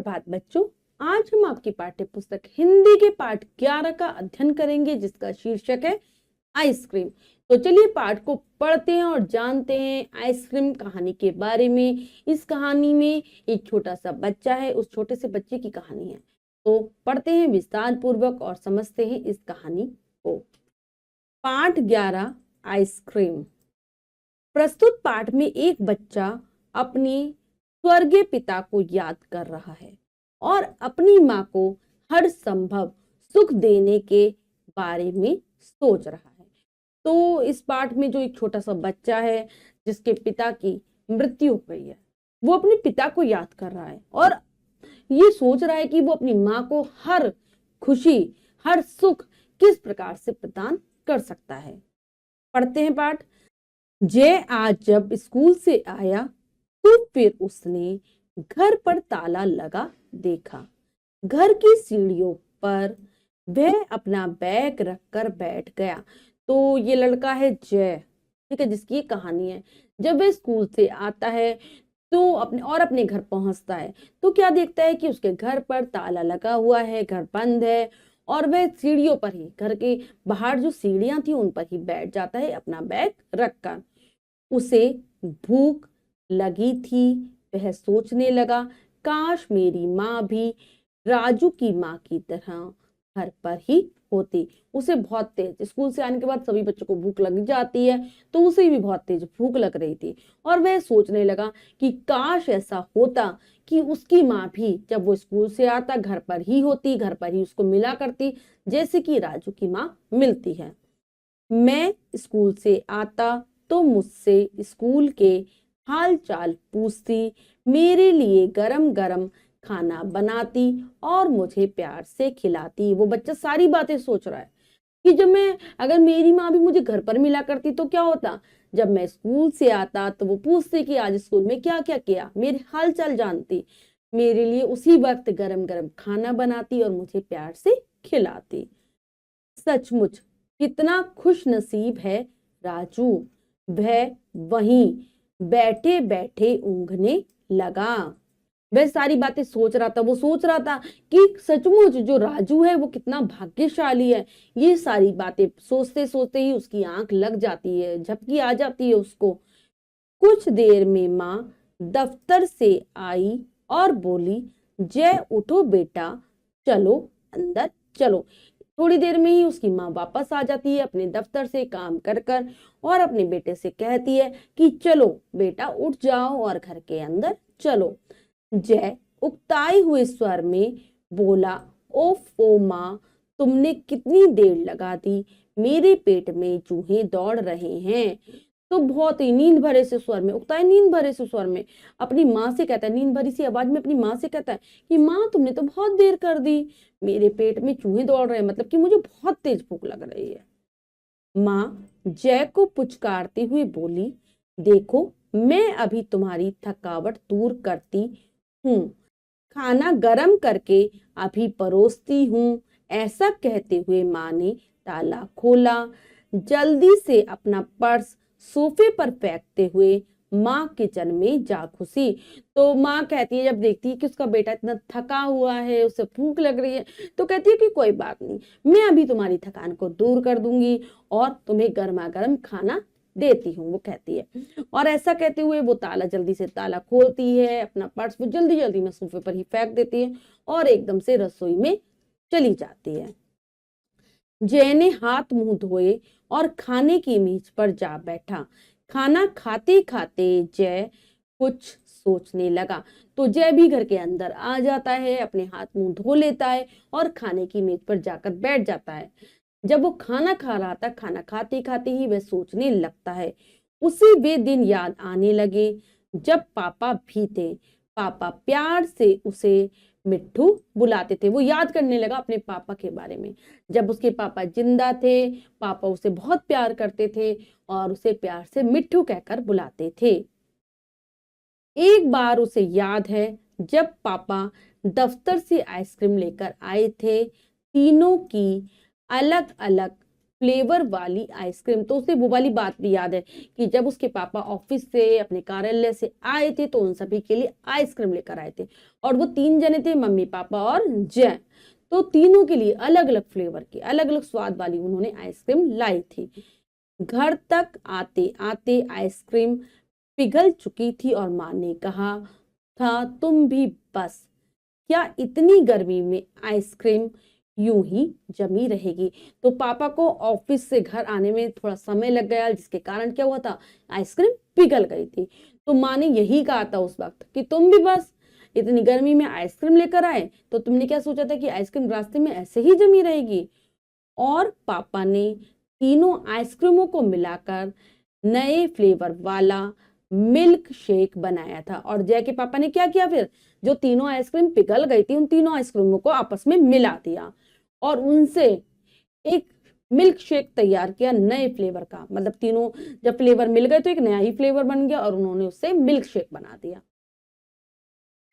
सुप्रभात बच्चों। आज हम आपकी पाठ्य पुस्तक हिंदी के पाठ 11 का अध्ययन करेंगे, जिसका शीर्षक है आइसक्रीम। तो चलिए पाठ को पढ़ते हैं और जानते हैं आइसक्रीम कहानी के बारे में। इस कहानी में एक छोटा सा बच्चा है, उस छोटे से बच्चे की कहानी है। तो पढ़ते हैं विस्तार पूर्वक और समझते हैं इस कहानी को। पाठ 11 आइसक्रीम। प्रस्तुत पाठ में एक बच्चा अपने स्वर्गीय पिता को याद कर रहा है और अपनी माँ को हर संभव सुख देने के बारे में सोच रहा है। तो इस पाठ में जो एक छोटा सा बच्चा है जिसके पिता की मृत्यु हो गई है, वो अपने पिता को याद कर रहा है और ये सोच रहा है कि वो अपनी माँ को हर खुशी, हर सुख किस प्रकार से प्रदान कर सकता है। पढ़ते हैं पाठ। जय आज जब स्कूल से आया तो फिर उसने घर पर ताला लगा देखा। घर की सीढ़ियों पर वह अपना बैग रखकर बैठ गया। तो ये लड़का है जय, ठीक है, जिसकी ये कहानी है। जब वह स्कूल से आता है तो अपने घर पहुंचता है तो क्या देखता है कि उसके घर पर ताला लगा हुआ है, घर बंद है और वह सीढ़ियों पर ही, घर के बाहर जो सीढ़ियां थी उन पर ही बैठ जाता है अपना बैग रखकर। उसे भूख लगी थी। वह सोचने लगा, काश मेरी माँ भी राजू की माँ की तरह घर पर ही होती। उसे बहुत तेज, स्कूल से आने के बाद सभी बच्चों को भूख लग जाती है, तो उसे भी बहुत तेज भूख लग रही थी और वह सोचने लगा कि काश ऐसा होता कि उसकी माँ भी जब वो स्कूल से आता घर पर ही होती, घर पर ही उसको मिला करती, जैसे कि राजू की माँ मिलती है। मैं स्कूल से आता तो मुझसे स्कूल के हाल चाल पूछती, मेरे लिए गरम गरम खाना बनाती और मुझे प्यार से खिलाती। वो बच्चा सारी बातें सोच रहा है कि अगर मेरी माँ भी मुझे घर पर मिला करती तो क्या होता। जब मैं स्कूल से आता तो वो पूछती कि आज स्कूल में क्या क्या किया, मेरे हाल चाल जानती, मेरे लिए उसी वक्त गरम गरम खाना बनाती और मुझे प्यार से खिलाती। सचमुच कितना खुश नसीब है राजू। वह वहीं बैठे बैठे ऊँघने लगा। वह सारी बातें सोच रहा था। वो सोच रहा था कि सचमुच जो राजू है वो कितना भाग्यशाली है। ये सारी बातें सोचते सोचते ही उसकी आंख लग जाती है, झपकी आ जाती है उसको। कुछ देर में माँ दफ्तर से आई और बोली, जय उठो बेटा, चलो अंदर चलो। थोड़ी देर में ही उसकी माँ वापस आ जाती है अपने दफ्तर से काम कर कर और अपने बेटे से कहती है कि चलो बेटा उठ जाओ और घर के अंदर चलो। जय उकताए हुए स्वर में बोला, ओफो माँ, तुमने कितनी देर लगा दी, मेरे पेट में चूहे दौड़ रहे हैं। तो बहुत ही नींद भरे से स्वर में, उकताए नींद भरे से स्वर में अपनी माँ से कहता है, नींद भरी सी आवाज में अपनी माँ से कहता है कि माँ तुमने तो बहुत देर कर दी, मेरे पेट में चूहे दौड़ रहे हैं, मतलब कि मुझे बहुत तेज भूख लग रही है। माँ जय को पुचकारती हुई बोली, देखो मैं अभी तुम्हारी थकावट दूर करती हूँ, खाना गरम करके अभी परोसती हूँ। ऐसा कहते हुए माँ ने ताला खोला। जल्दी से अपना पर्स सोफे पर फेंकते हुए माँ किचन में जा घुसी। तो माँ कहती है, जब देखती है कि उसका बेटा इतना थका हुआ है, उसे भूख लग रही है, तो कहती है कि कोई बात नहीं, मैं अभी तुम्हारी थकान को दूर कर दूंगी और तुम्हें गर्मा गर्म खाना देती हूँ, वो कहती है। और ऐसा कहते हुए वो जल्दी से ताला खोलती है, अपना पर्स वो जल्दी जल्दी में सोफे पर ही फेंक देती है और एकदम से रसोई में चली जाती है। जय ने हाथ मुंह धोए और खाने की मेज पर जा बैठा। खाना खाते खाते जय कुछ सोचने लगा। तो जय भी घर के अंदर आ जाता है, अपने हाथ मुंह धो लेता है और खाने की मेज पर जाकर बैठ जाता है। जब वो खाना खा रहा था, खाना खाते खाते ही वह सोचने लगता है। उसे वे दिन याद आने लगे जब पापा भी थे। पापा प्यार से उसे मिट्ठू बुलाते थे। वो याद करने लगा अपने पापा के बारे में। जब उसके पापा जिंदा थे, पापा उसे बहुत प्यार करते थे और उसे प्यार से मिट्ठू कहकर बुलाते थे। एक बार उसे याद है जब पापा दफ्तर से आइसक्रीम लेकर आए थे, तीनों की अलग अलग फ्लेवर वाली आइसक्रीम। तो उसे वो वाली बात भी याद है कि जब उसके पापा ऑफिस से, अपने कार्यालय से आए थे तो उन सभी के लिए आइसक्रीम लेकर आए थे। और वो 3 जने थे, मम्मी, पापा और जय। तो तीनों के लिए अलग अलग फ्लेवर की, अलग अलग स्वाद वाली उन्होंने आइसक्रीम लाई थी। घर तक आते आते आइसक्रीम पिघल चुकी थी और माँ ने कहा था, तुम भी बस, क्या इतनी गर्मी में आइसक्रीम यूं ही जमी रहेगी। तो पापा को ऑफिस से घर आने में थोड़ा समय लग गया, जिसके कारण क्या हुआ था, आइसक्रीम पिघल गई थी। तो माँ ने यही कहा था उस वक्त कि तुम भी बस इतनी गर्मी में आइसक्रीम लेकर आए, तो तुमने क्या सोचा था कि आइसक्रीम रास्ते में ऐसे ही जमी रहेगी। और पापा ने तीनों आइसक्रीमों को मिलाकर नए फ्लेवर वाला मिल्क शेक बनाया था। और जय के पापा ने क्या किया, फिर जो तीनों आइसक्रीम पिघल गई थी उन तीनों आइसक्रीमों को आपस में मिला दिया और उनसे एक मिल्क शेक तैयार किया नए फ्लेवर का। मतलब तीनों जब फ्लेवर मिल गए तो एक नया ही फ्लेवर बन गया और उन्होंने उससे मिल्क शेक बना दिया।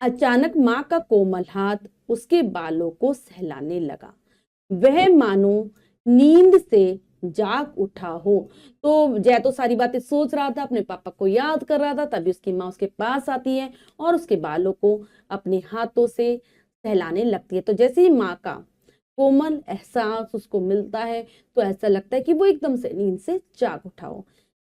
अचानक माँ का कोमल हाथ उसके बालों को सहलाने लगा। वह मानो नींद से जाग उठा हो। तो जय तो सारी बातें सोच रहा था, अपने पापा को याद कर रहा था, तभी उसकी माँ उसके पास आती है और उसके बालों को अपने हाथों से सहलाने लगती है। तो जैसे ही माँ का कोमल एहसास उसको मिलता है तो ऐसा लगता है कि वो एकदम से नींद से जाग उठा हो।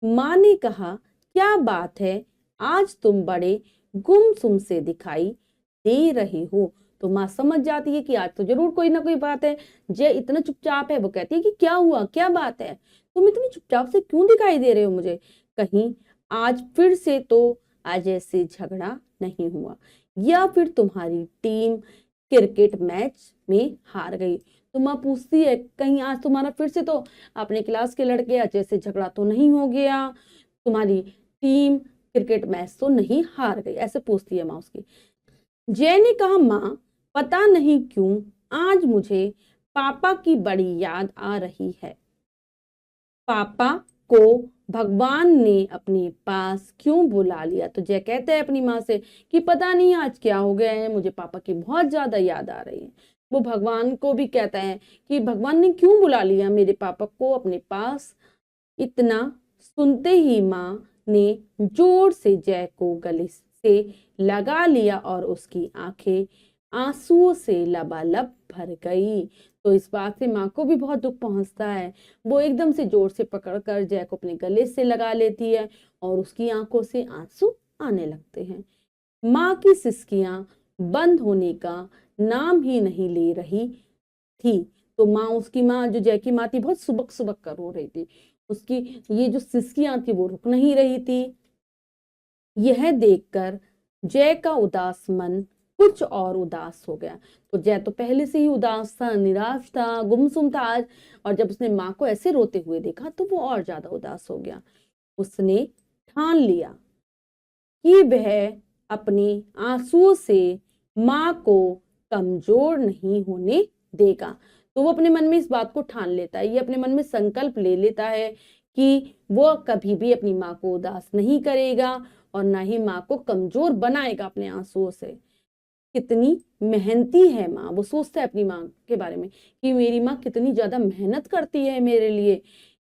माँ ने कहा, क्या बात है, आज तुम बड़े गुमसुम से दिखाई दे रहे हो। तो माँ समझ जाती है कि आज तो जरूर कोई ना कोई बात है। जय इतना चुपचाप है, वो कहती है कि क्या हुआ, क्या बात है, तुम इतनी चुपचाप से क्यों दिखाई दे रहे हो मुझे। कहीं आज फिर से तो अजय से झगड़ा नहीं हुआ, या फिर तुम्हारी टीम क्रिकेट मैच में हार गई। तो माँ पूछती है, कहीं आज तुम्हारा फिर से तो अपने क्लास के लड़के अजय से झगड़ा तो नहीं हो गया, तुम्हारी टीम क्रिकेट मैच तो नहीं हार गई, ऐसे पूछती है माँ उसकी। जय ने कहा, माँ पता नहीं क्यों आज मुझे पापा की बड़ी याद आ रही है। पापा को भगवान ने अपने पास क्यों बुला लिया। तो जय कहता है अपनी माँ से कि पता नहीं आज क्या हो गया है, मुझे पापा की बहुत ज्यादा याद आ रही है। वो भगवान को भी कहता है कि भगवान ने क्यों बुला लिया मेरे पापा को अपने पास। इतना सुनते ही माँ ने जोर से जय को गले से लगा लिया और उसकी आंखें आंसुओं से लबालब भर गई। तो इस बात से माँ को भी बहुत दुख पहुंचता है। वो एकदम से जोर से पकड़कर जय को अपने गले से लगा लेती है और उसकी आंखों से आंसू आने लगते हैं। माँ की सिसकियां बंद होने का नाम ही नहीं ले रही थी। तो माँ, उसकी माँ जो जय की माँ थी, बहुत सुबक सुबक कर रो रही थी। उसकी ये जो सिसकियां थी वो रुक नहीं रही थी। यह देखकर जय का उदास मन कुछ और उदास हो गया। तो जय तो पहले से ही उदास था, निराश था, गुमसुम था आज, और जब उसने माँ को ऐसे रोते हुए देखा तो वो और ज्यादा उदास हो गया। उसने ठान लिया कि वह अपने आंसुओं से माँ को कमजोर नहीं होने देगा। तो वो अपने मन में इस बात को ठान लेता है, ये अपने मन में संकल्प ले लेता है कि वो कभी भी अपनी माँ को उदास नहीं करेगा और ना ही माँ को कमजोर बनाएगा अपने आंसुओं से। कितनी मेहनती है माँ, वो सोचता है अपनी माँ के बारे में कि मेरी माँ कितनी ज्यादा मेहनत करती है मेरे लिए।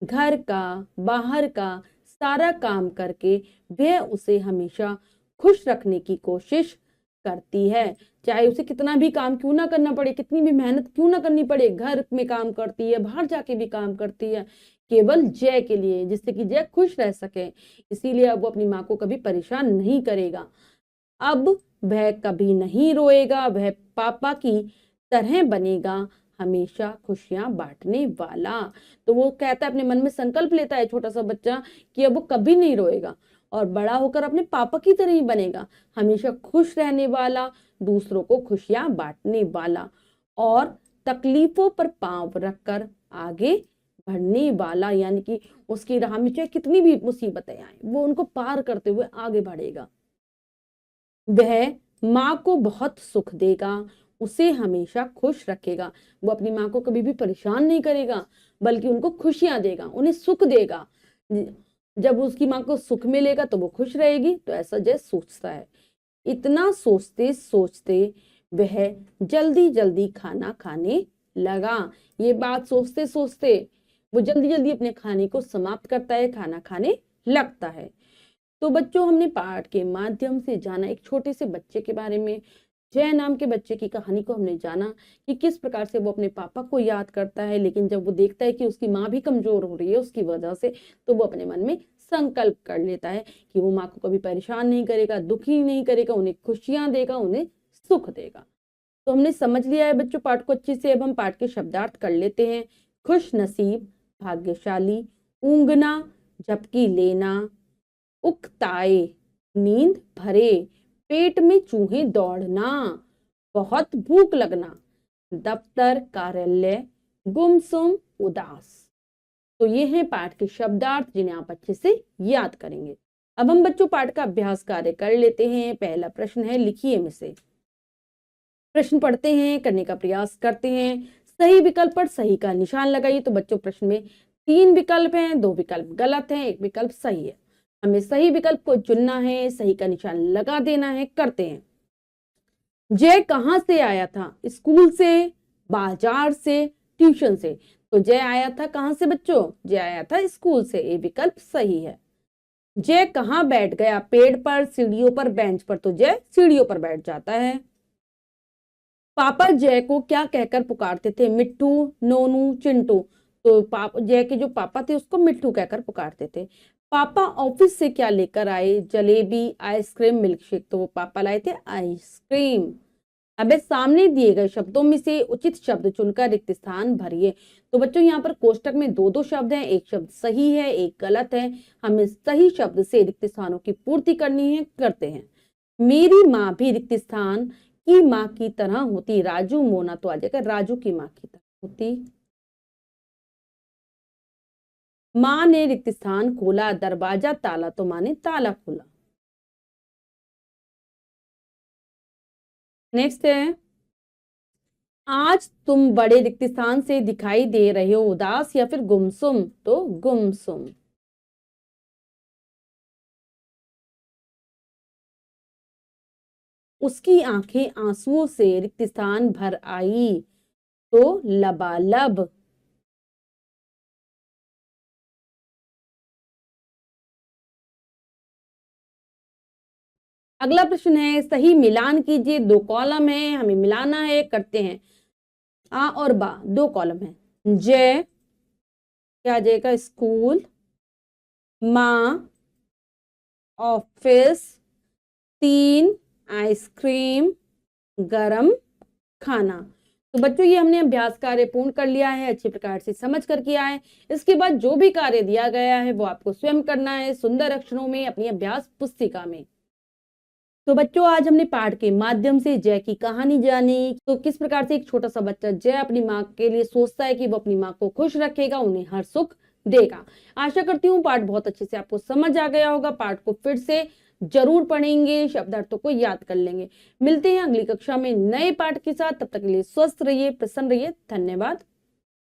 घर का, बाहर का सारा काम करके वह उसे हमेशा खुश रखने की कोशिश करती है। चाहे उसे कितना भी काम क्यों ना करना पड़े, कितनी भी मेहनत क्यों ना करनी पड़े, घर में काम करती है, बाहर जाके भी काम करती है, केवल जय के लिए, जिससे कि जय खुश रह सके। इसीलिए अब वो अपनी माँ को कभी परेशान नहीं करेगा। अब वह कभी नहीं रोएगा, वह पापा की तरह बनेगा, हमेशा खुशियां बांटने वाला। तो वो कहता है, अपने मन में संकल्प लेता है छोटा सा बच्चा कि अब वो कभी नहीं रोएगा और बड़ा होकर अपने पापा की तरह ही बनेगा, हमेशा खुश रहने वाला, दूसरों को खुशियां बांटने वाला और तकलीफों पर पांव रखकर आगे बढ़ने वाला। यानी कि उसकी राह में चाहे कितनी भी मुसीबतें आए वो उनको पार करते हुए आगे बढ़ेगा। वह माँ को बहुत सुख देगा, उसे हमेशा खुश रखेगा। वो अपनी माँ को कभी भी परेशान नहीं करेगा, बल्कि उनको खुशियां देगा, उन्हें सुख देगा। जब उसकी माँ को सुख मिलेगा तो वो खुश रहेगी। तो ऐसा जय सोचता है। इतना सोचते सोचते वह जल्दी जल्दी खाना खाने लगा। ये बात सोचते सोचते वो जल्दी जल्दी अपने खाने को समाप्त करता है, खाना खाने लगता है। तो बच्चों, हमने पाठ के माध्यम से जाना एक छोटे से बच्चे के बारे में। जय नाम के बच्चे की कहानी को हमने जाना कि किस प्रकार से वो अपने पापा को याद करता है, लेकिन जब वो देखता है कि उसकी माँ भी कमजोर हो रही है उसकी वजह से, तो वो अपने मन में संकल्प कर लेता है कि वो माँ को कभी परेशान नहीं करेगा, दुखी नहीं करेगा, उन्हें खुशियां देगा, उन्हें सुख देगा। तो हमने समझ लिया है बच्चों पाठ को अच्छे से। अब हम पाठ के शब्दार्थ कर लेते हैं। खुश नसीब, भाग्यशाली, ऊंघना, झपकी लेना, उकताए, नींद भरे, पेट में चूहे दौड़ना, बहुत भूख लगना, दफ्तर, कार्यालय, गुमसुम, उदास। तो ये हैं पाठ के शब्दार्थ जिन्हें आप अच्छे से याद करेंगे। अब हम बच्चों पाठ का अभ्यास कार्य कर लेते हैं। पहला प्रश्न है, लिखिए में से। प्रश्न पढ़ते हैं, करने का प्रयास करते हैं। सही विकल्प पर सही का निशान लगाइए। तो बच्चों प्रश्न में 3 विकल्प हैं, 2 विकल्प गलत हैं, 1 विकल्प सही है। हमें सही विकल्प को चुनना है, सही का निशान लगा देना है। करते हैं। जय कहां से आया था? स्कूल से, बाजार से, ट्यूशन से। तो जय आया था कहां से बच्चों? जय आया था स्कूल से। ये विकल्प सही है। जय कहां बैठ गया? पेड़ पर, सीढ़ियों पर, बेंच पर। तो जय सीढ़ियों पर बैठ जाता है। पापा जय को क्या कहकर पुकारते थे? मिट्टू, नोनू, चिंटू। तो जय के जो पापा थे उसको मिट्टू कहकर पुकारते थे। पापा ऑफिस से क्या लेकर आए? Jalebi, ice cream, milkshake. तो वो पापा लाए थे आइसक्रीम। अब सामने दिए गए शब्दों में से उचित शब्द चुनकर रिक्त स्थान भरिए। तो बच्चों यहाँ पर कोष्टक में 2-2 शब्द हैं, एक शब्द सही है, एक गलत है। हमें सही शब्द से रिक्त स्थानों की पूर्ति करनी है। करते हैं। मेरी माँ भी रिक्त स्थान की माँ की तरह होती। राजू, मोना। तो आ जाएगा राजू की माँ की तरह होती। माँ ने रिक्त स्थान खोला, दरवाजा ताला। तो माँ ने ताला खोला। नेक्स्ट है, आज तुम बड़े रिक्त स्थान से दिखाई दे रहे हो, उदास या फिर गुमसुम? तो गुमसुम। उसकी आंखें आंसुओं से रिक्त स्थान भर आई। तो लबालब। अगला प्रश्न है, सही मिलान कीजिए। 2 कॉलम है, हमें मिलाना है। करते हैं। आ और बा 2 कॉलम है। जय क्या आ जाएगा? स्कूल, माँ, ऑफिस, 3 आइसक्रीम, गरम खाना। तो बच्चों ये हमने अभ्यास कार्य पूर्ण कर लिया है, अच्छे प्रकार से समझ कर किया है। इसके बाद जो भी कार्य दिया गया है वो आपको स्वयं करना है सुंदर अक्षरों में अपनी अभ्यास पुस्तिका में। तो बच्चों आज हमने पाठ के माध्यम से जय की कहानी जानी। तो किस प्रकार से एक छोटा सा बच्चा जय अपनी माँ के लिए सोचता है कि वो अपनी माँ को खुश रखेगा, उन्हें हर सुख देगा। आशा करती हूँ पाठ बहुत अच्छे से आपको समझ आ गया होगा। पाठ को फिर से जरूर पढ़ेंगे, शब्दार्थों को याद कर लेंगे। मिलते हैं अगली कक्षा में नए पाठ के साथ। तब तक के लिए स्वस्थ रहिए, प्रसन्न रहिए। धन्यवाद।